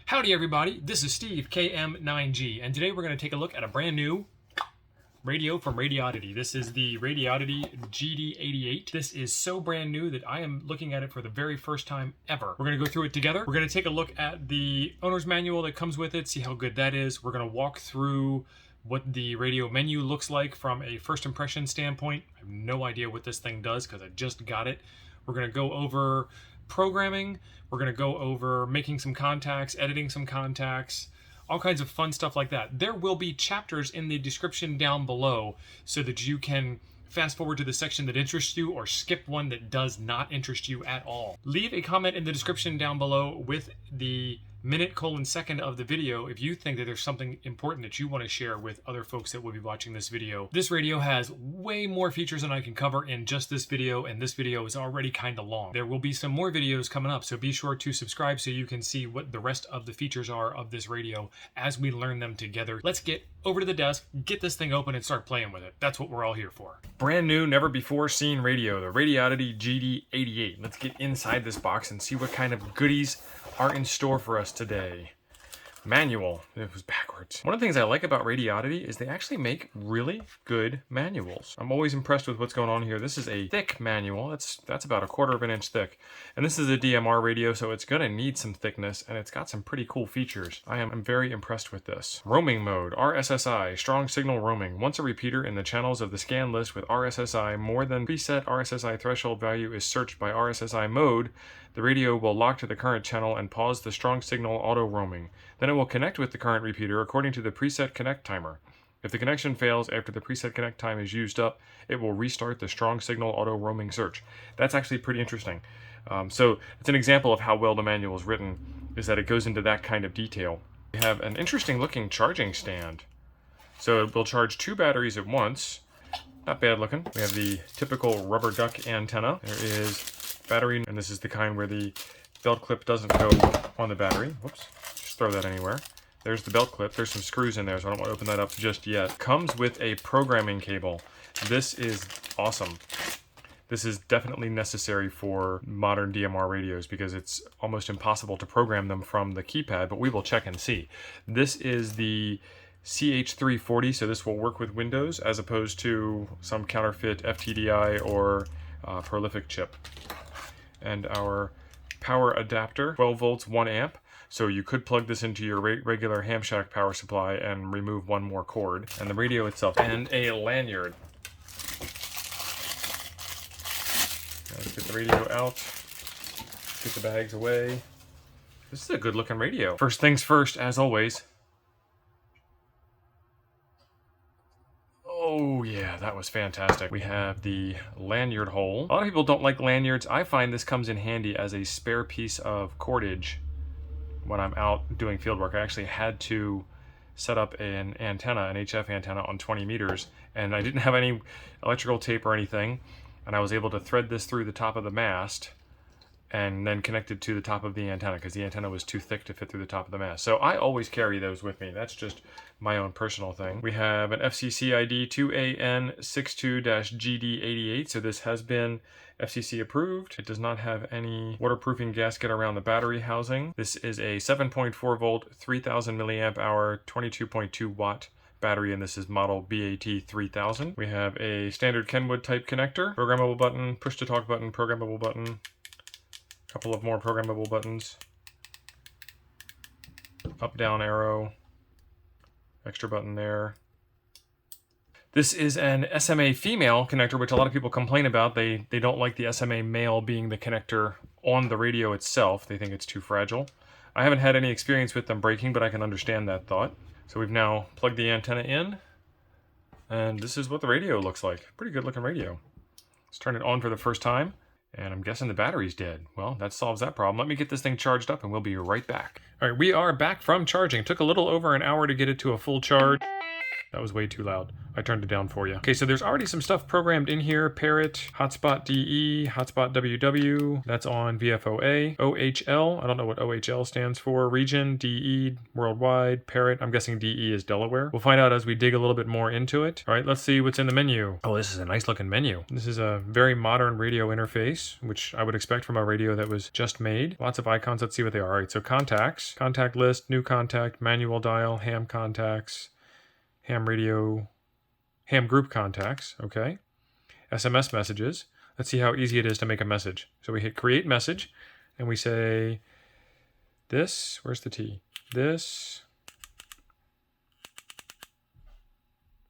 Howdy everybody, this is Steve, KM9G, and today we're going to take a look at a brand new radio from Radioddity. This is the Radioddity GD-88. This is so brand new that I am looking at it for the very first time ever. We're going to go through it together. We're going to take a look at the owner's manual that comes with it, see how good that is. We're going to walk through what the radio menu looks like from a first impression standpoint. I have no idea what this thing does because I just got it. We're going to go over programming. We're going to go over making some contacts, editing some contacts, all kinds of fun stuff like that. There will be chapters in the description down below so that you can fast forward to the section that interests you or skip one that does not interest you at all. Leave a comment in the description down below with the minute:second of the video if you think that there's something important that you want to share with other folks that will be watching this video. This radio has way more features than I can cover in just this video, and this video is already kind of long. There will be some more videos coming up, so be sure to subscribe so you can see what the rest of the features are of this radio as we learn them together. Let's get over to the desk, get this thing open, and start playing with it. That's what we're all here for. Brand new, never before seen radio, the Radioddity GD-88. Let's get inside this box and see what kind of goodies are in store for us today. Manual. It was backwards. One of the things I like about Radioddity is they actually make really good manuals. I'm always impressed with what's going on here. This is a thick manual. That's about 1/4 of an inch thick. And this is a DMR radio, so it's going to need some thickness, and it's got some pretty cool features. I'm very impressed with this. Roaming mode, RSSI, strong signal roaming. Once a repeater in the channels of the scan list with RSSI more than preset RSSI threshold value is searched by RSSI mode, the radio will lock to the current channel and pause the strong signal auto roaming. Then it will connect with the current repeater according to the preset connect timer. If the connection fails after the preset connect time is used up, it will restart the strong signal auto roaming search. That's actually pretty interesting. So it's an example of how well the manual is written, is that it goes into that kind of detail. We have an interesting looking charging stand. So it will charge 2 batteries at once. Not bad looking. We have the typical rubber duck antenna. There is battery, and this is the kind where the belt clip doesn't go on the battery. Whoops, just throw that anywhere. There's the belt clip. There's some screws in there, so I don't want to open that up just yet. Comes with a programming cable. This is awesome. This is definitely necessary for modern DMR radios because it's almost impossible to program them from the keypad, but we will check and see. This is the CH340, so this will work with Windows as opposed to some counterfeit FTDI or prolific chip. And our power adapter, 12 volts, 1 amp. So you could plug this into your regular ham shack power supply and remove one more cord. And the radio itself, and a lanyard. Let's get the radio out, get the bags away. This is a good looking radio. First things first, as always. Oh yeah, that was fantastic. We have the lanyard hole. A lot of people don't like lanyards. I find this comes in handy as a spare piece of cordage when I'm out doing field work. I actually had to set up an antenna, an HF antenna on 20 meters, and I didn't have any electrical tape or anything, and I was able to thread this through the top of the mast and then connected to the top of the antenna because the antenna was too thick to fit through the top of the mast. So I always carry those with me. That's just my own personal thing. We have an FCC ID 2AN62-GD88. So this has been FCC approved. It does not have any waterproofing gasket around the battery housing. This is a 7.4 volt, 3000 milliamp hour, 22.2 watt battery, and this is model BAT3000. We have a standard Kenwood type connector, programmable button, push to talk button, programmable button, couple of more programmable buttons, up down arrow, extra button there. This is an SMA female connector, which a lot of people complain about. They don't like the SMA male being the connector on the radio itself. They think it's too fragile. I haven't had any experience with them breaking, but I can understand that thought. So we've now plugged the antenna in, and this is what the radio looks like. Pretty good looking radio. Let's turn it on for the first time. And I'm guessing the battery's dead. Well, that solves that problem. Let me get this thing charged up and we'll be right back. All right, we are back from charging. It took a little over an hour to get it to a full charge. That was way too loud. I turned it down for you. Okay, so there's already some stuff programmed in here. Parrot, hotspot DE, hotspot WW. That's on VFOA. OHL, I don't know what OHL stands for. Region, DE, worldwide. Parrot, I'm guessing DE is Delaware. We'll find out as we dig a little bit more into it. All right, let's see what's in the menu. Oh, this is a nice looking menu. This is a very modern radio interface, which I would expect from a radio that was just made. Lots of icons. Let's see what they are. All right, so contacts, contact list, new contact, manual dial, ham contacts, ham radio, ham group contacts, okay. SMS messages. Let's see how easy it is to make a message. So we hit create message and we say this, where's the T? This,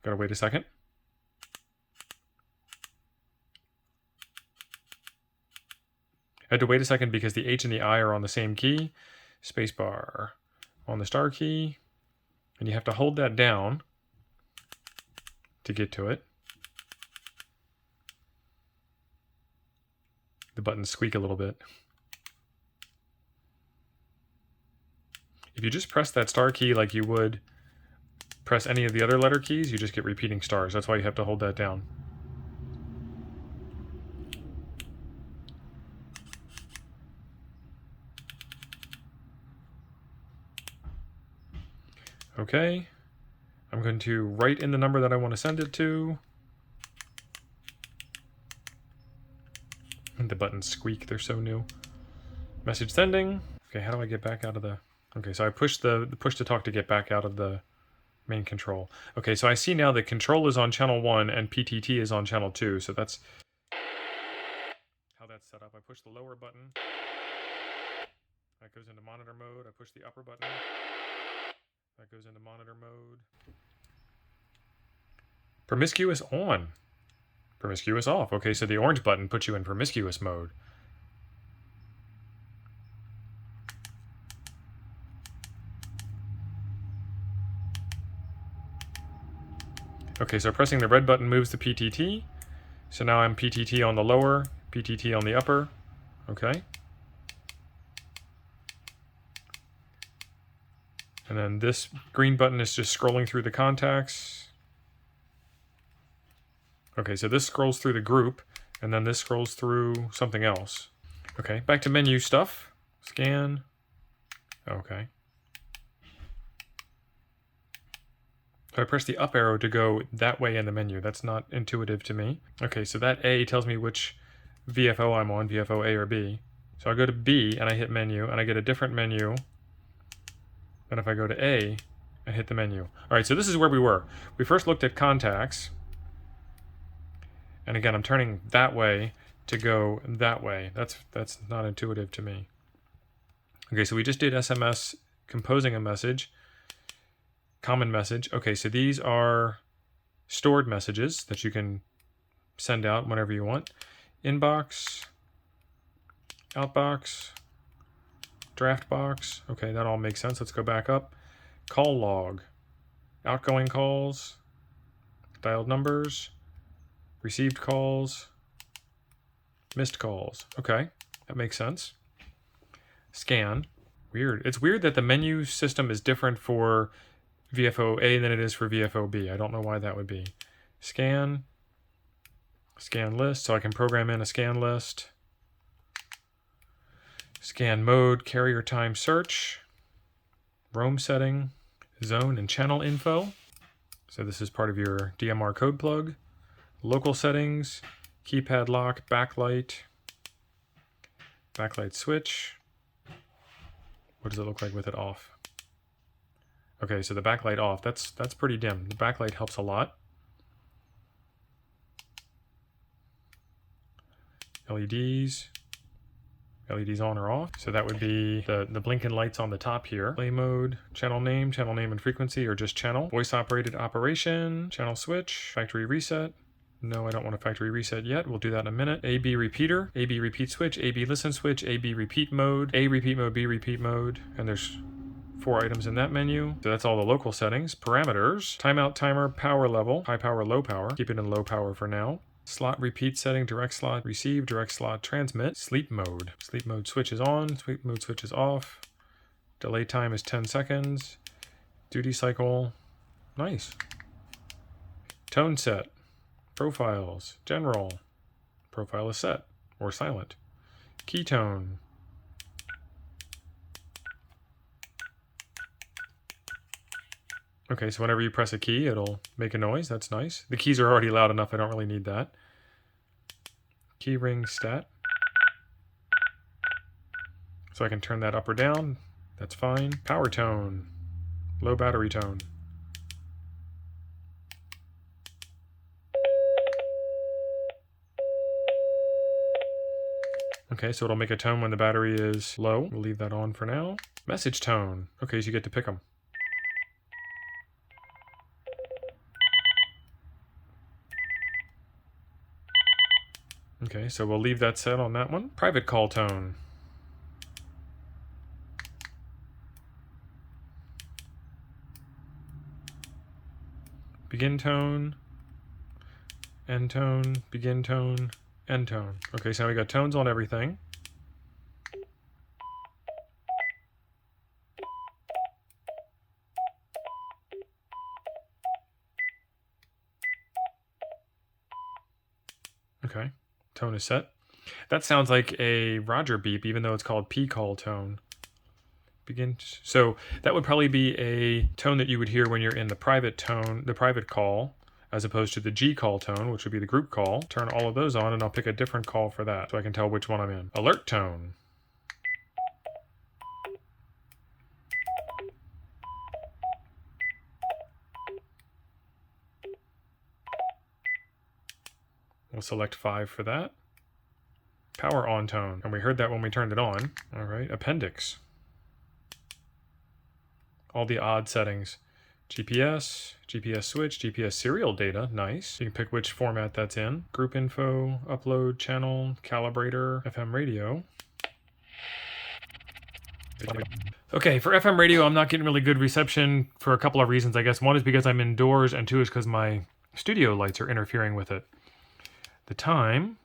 gotta wait a second. I had to wait a second because the H and the I are on the same key. Spacebar on the star key. And you have to hold that down to get to it. The buttons squeak a little bit. If you just press that star key like you would press any of the other letter keys, you just get repeating stars. That's why you have to hold that down. Okay, I'm going to write in the number that I want to send it to. And the buttons squeak, they're so new. Message sending. Okay, how do I get back out of the... Okay, so I push the push to talk to get back out of the main control. Okay, so I see now that control is on channel 1 and PTT is on channel 2, so that's how that's set up. I push the lower button. That goes into monitor mode. I push the upper button. That goes into monitor mode. Promiscuous on. Promiscuous off. Okay, so the orange button puts you in promiscuous mode. Okay, so pressing the red button moves the PTT. So now I'm PTT on the lower, PTT on the upper. Okay. And then this green button is just scrolling through the contacts. Okay, so this scrolls through the group, and then this scrolls through something else. Okay, back to menu stuff. Scan. Okay. So I press the up arrow to go that way in the menu. That's not intuitive to me. Okay, so that A tells me which VFO I'm on, VFO A or B. So I go to B, and I hit menu, and I get a different menu. Then if I go to A, I hit the menu. All right, so this is where we were. We first looked at contacts. And again, I'm turning that way to go that way. That's not intuitive to me. Okay, so we just did SMS composing a message. Common message. Okay, so these are stored messages that you can send out whenever you want. Inbox, outbox, draft box. Okay, that all makes sense. Let's go back up. Call log, outgoing calls, dialed numbers, received calls, missed calls. Okay, that makes sense. Scan. Weird. It's weird that the menu system is different for VFO A than it is for VFO B. I don't know why that would be. Scan. Scan list, so I can program in a scan list. Scan mode, carrier time search, roam setting, zone and channel info. So this is part of your DMR code plug. Local settings, keypad lock, backlight switch. What does it look like with it off? Okay, so the backlight off, that's pretty dim. The backlight helps a lot. LEDs on or off. So that would be the blinking lights on the top here. Play mode, channel name and frequency, or just channel. Voice operated operation, channel switch, factory reset. No, I don't want a factory reset yet. We'll do that in a minute. AB repeater, AB repeat switch, AB listen switch, AB repeat mode, A repeat mode, B repeat mode. And there's 4 items in that menu. So that's all the local settings. Parameters, timeout timer, power level, high power, low power. Keep it in low power for now. Slot repeat setting, direct slot receive, direct slot transmit. Sleep mode. Sleep mode switch is on, sleep mode switch is off. Delay time is 10 seconds. Duty cycle, nice. Tone set. Profiles. General. Profile is set or silent. Keytone. Okay, so whenever you press a key, it'll make a noise. That's nice. The keys are already loud enough. I don't really need that. Keyring stat. So I can turn that up or down. That's fine. Power tone. Low battery tone. Okay, so it'll make a tone when the battery is low. We'll leave that on for now. Message tone. Okay, so you get to pick them. Okay, so we'll leave that set on that one. Private call tone. Begin tone, end tone, begin tone, end tone. Okay, so now we got tones on everything. Okay, tone is set. That sounds like a Roger beep, even though it's called P-call tone. Begin. So that would probably be a tone that you would hear when you're in the private tone, the private call, as opposed to the G call tone, which would be the group call. Turn all of those on, and I'll pick a different call for that, so I can tell which one I'm in. Alert tone. We'll select 5 for that. Power on tone, and we heard that when we turned it on. All right, appendix. All the odd settings. GPS, GPS switch, GPS serial data, nice. You can pick which format that's in. Group info, upload, channel, calibrator, FM radio. Okay, for FM radio, I'm not getting really good reception for a couple of reasons, I guess. One is because I'm indoors, and 2 is because my studio lights are interfering with it. The time,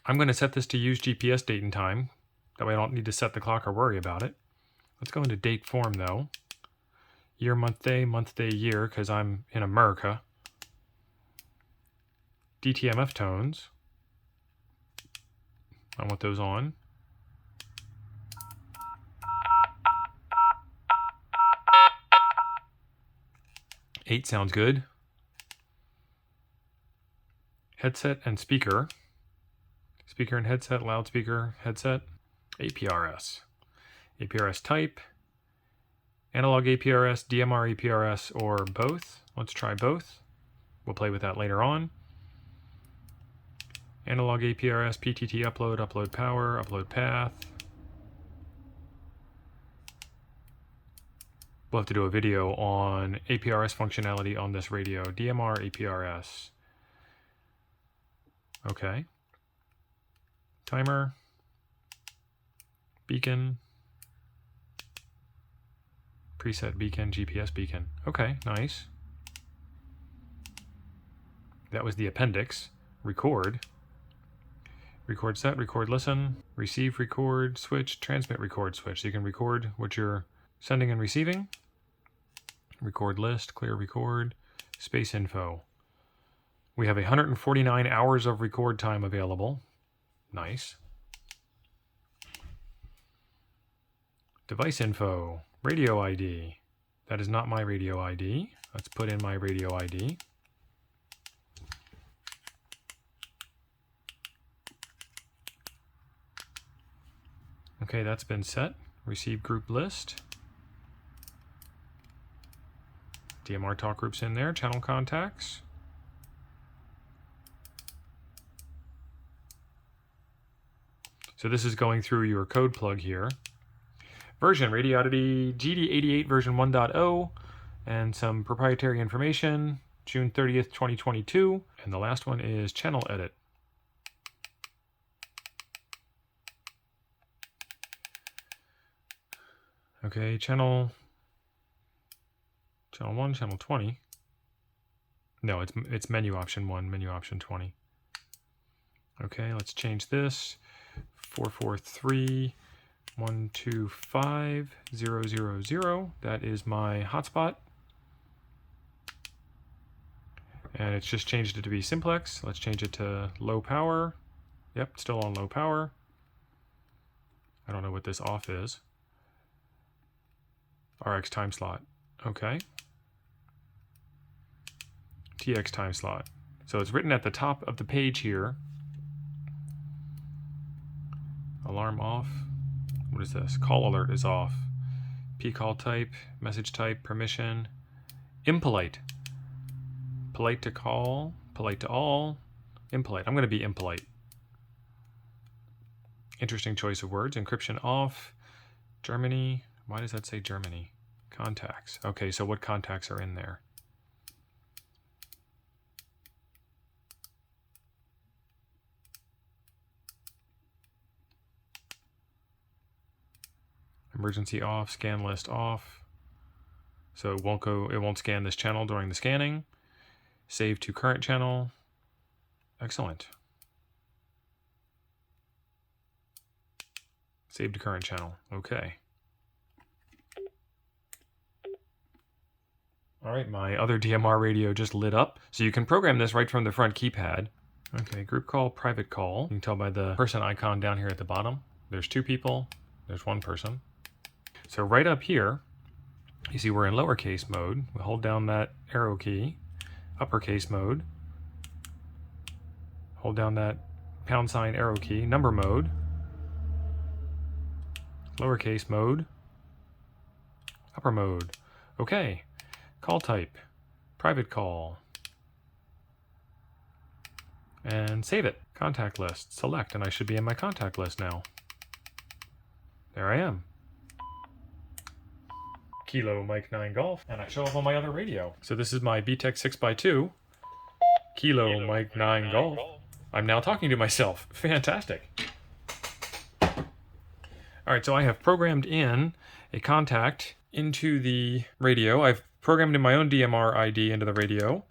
I'm going to set this to use GPS date and time. That way I don't need to set the clock or worry about it. Let's go into date form, though. Year, month, day, year, because I'm in America. DTMF tones. I want those on. Eight sounds good. Headset and speaker. Speaker and headset, loudspeaker, headset. APRS. APRS type. Analog APRS, DMR APRS, or both. Let's try both. We'll play with that later on. Analog APRS, PTT upload, upload power, upload path. We'll have to do a video on APRS functionality on this radio. DMR APRS. Okay. Timer. Beacon. Preset beacon, GPS beacon. Okay, nice. That was the appendix. Record. Record set, record listen, receive record switch, transmit record switch. So you can record what you're sending and receiving. Record list, clear record, space info. We have 149 hours of record time available. Nice. Device info. Radio ID. That is not my radio ID. Let's put in my radio ID. Okay, that's been set. Receive group list. DMR talk groups in there. Channel contacts. So this is going through your code plug here. Version, Radioddity GD-88 version 1.0, and some proprietary information, June 30th, 2022. And the last one is channel edit. Okay, channel 1, channel 20. No, it's menu option 1, menu option 20. Okay, let's change this. 443.125.0.0.0. That is my hotspot. And it's just changed it to be simplex. Let's change it to low power. Yep, still on low power. I don't know what this off is. RX time slot. Okay. TX time slot. So it's written at the top of the page here. Alarm off. What is this? Call alert is off. P-call type, message type, permission. Impolite. Polite to call, polite to all, impolite. I'm going to be impolite. Interesting choice of words. Encryption off. Germany. Why does that say Germany? Contacts. Okay, so what contacts are in there? Emergency off, scan list off. So it won't scan this channel during the scanning. Save to current channel. Excellent. Save to current channel. Okay. All right, my other DMR radio just lit up. So you can program this right from the front keypad. Okay, group call, private call. You can tell by the person icon down here at the bottom. There's 2 people. There's 1 person. So right up here, you see we're in lowercase mode. We hold down that arrow key. Uppercase mode. Hold down that # arrow key. Number mode. Lowercase mode. Upper mode. Okay. Call type. Private call. And save it. Contact list. Select, and I should be in my contact list now. There I am. Kilo Mike 9 Golf, and I show up on my other radio. So this is my BTEC 6x2. Kilo Mike 9 Golf. I'm now talking to myself. Fantastic. Alright, so I have programmed in a contact into the radio. I've programmed in my own DMR ID into the radio.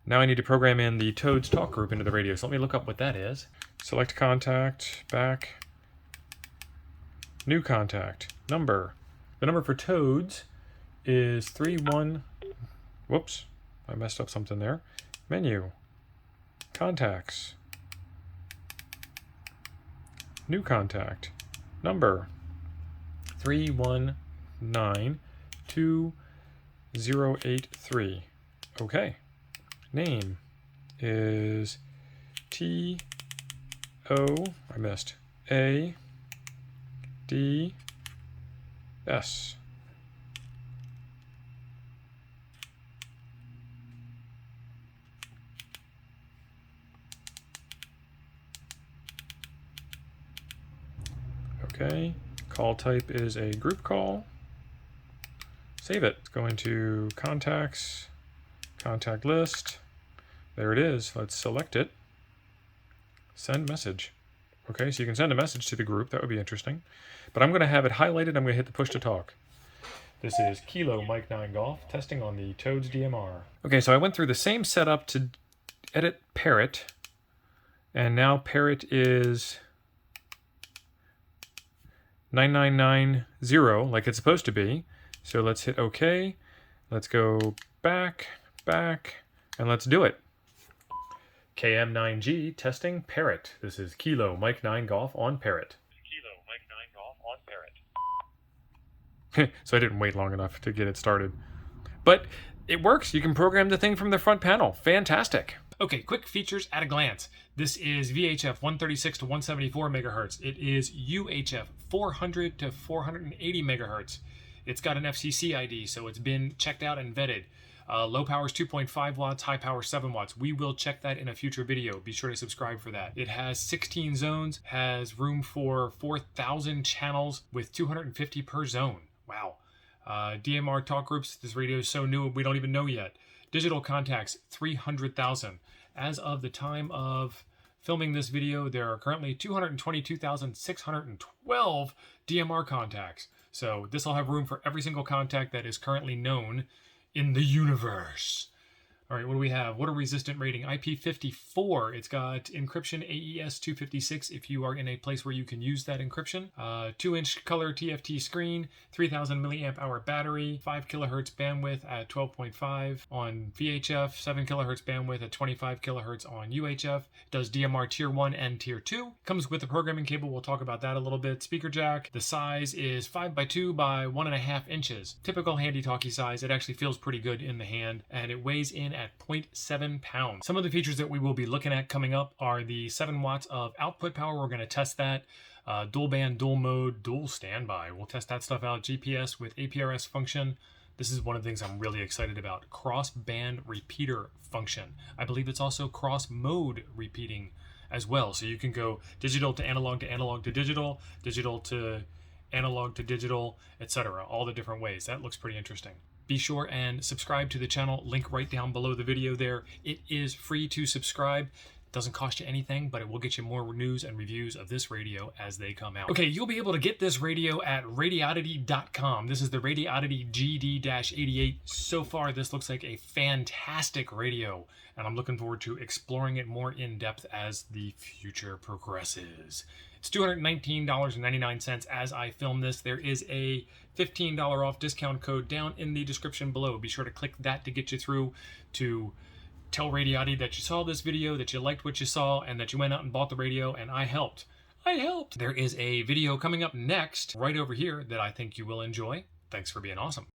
Now I need to program in the Toads talk group into the radio. So let me look up what that is. Select contact, back, new contact, number. The number for Toads is 31. Whoops, I messed up something there. Menu, contacts, new contact, number 31928083. Okay. Name is I missed, ADS. Okay, call type is a group call. Save it. Let's go into contacts, contact list. There it is. Let's select it. Send message. Okay, so you can send a message to the group. That would be interesting. But I'm going to have it highlighted. I'm going to hit the push to talk. This is Kilo Mike 9 Golf, testing on the Toads DMR. Okay, so I went through the same setup to edit Parrot. And now Parrot is 9990, like it's supposed to be. So let's hit OK. Let's go back, and let's do it. KM9G testing Parrot. This is Kilo Mike 9 Golf on Parrot. Kilo Mike 9 Golf on Parrot. So I didn't wait long enough to get it started. But it works. You can program the thing from the front panel. Fantastic. Okay, quick features at a glance. This is VHF 136 to 174 megahertz. It is UHF 400 to 480 megahertz. It's got an FCC ID, so it's been checked out and vetted. Low power is 2.5 watts, high power 7 watts. We will check that in a future video. Be sure to subscribe for that. It has 16 zones, has room for 4,000 channels with 250 per zone. Wow. DMR talk groups, this radio is so new we don't even know yet. Digital contacts, 300,000. As of the time of filming this video, there are currently 222,612 DMR contacts. So this will have room for every single contact that is currently known in the universe. All right, what do we have? Water resistant rating, IP54. It's got encryption AES 256 if you are in a place where you can use that encryption. 2-inch color TFT screen, 3000 milliamp hour battery, 5 kilohertz bandwidth at 12.5 on VHF, 7 kilohertz bandwidth at 25 kilohertz on UHF. It does DMR tier 1 and tier 2. Comes with a programming cable. We'll talk about that a little bit. Speaker jack. The size is 5x2 by 1.5 inches. Typical handy talkie size. It actually feels pretty good in the hand, and it weighs in at 0.7 pounds. Some of the features that we will be looking at coming up are the 7 watts of output power. We're going to test that. Dual band, dual mode, dual standby. We'll test that stuff out. GPS with APRS function. This is one of the things I'm really excited about. Cross band repeater function. I believe it's also cross mode repeating as well. So you can go digital to analog to digital, digital to analog to digital, etc. All the different ways. That looks pretty interesting. Be sure and subscribe to the channel. Link right down below the video there. It is free to subscribe. It doesn't cost you anything, but it will get you more news and reviews of this radio as they come out. Okay, you'll be able to get this radio at Radioddity.com. This is the Radioddity GD-88. So far, this looks like a fantastic radio, and I'm looking forward to exploring it more in depth as the future progresses. It's $219.99 as I film this. There is a $15 off discount code down in the description below. Be sure to click that to get you through to tell Radioddity that you saw this video, that you liked what you saw, and that you went out and bought the radio, and I helped. There is a video coming up next right over here that I think you will enjoy. Thanks for being awesome.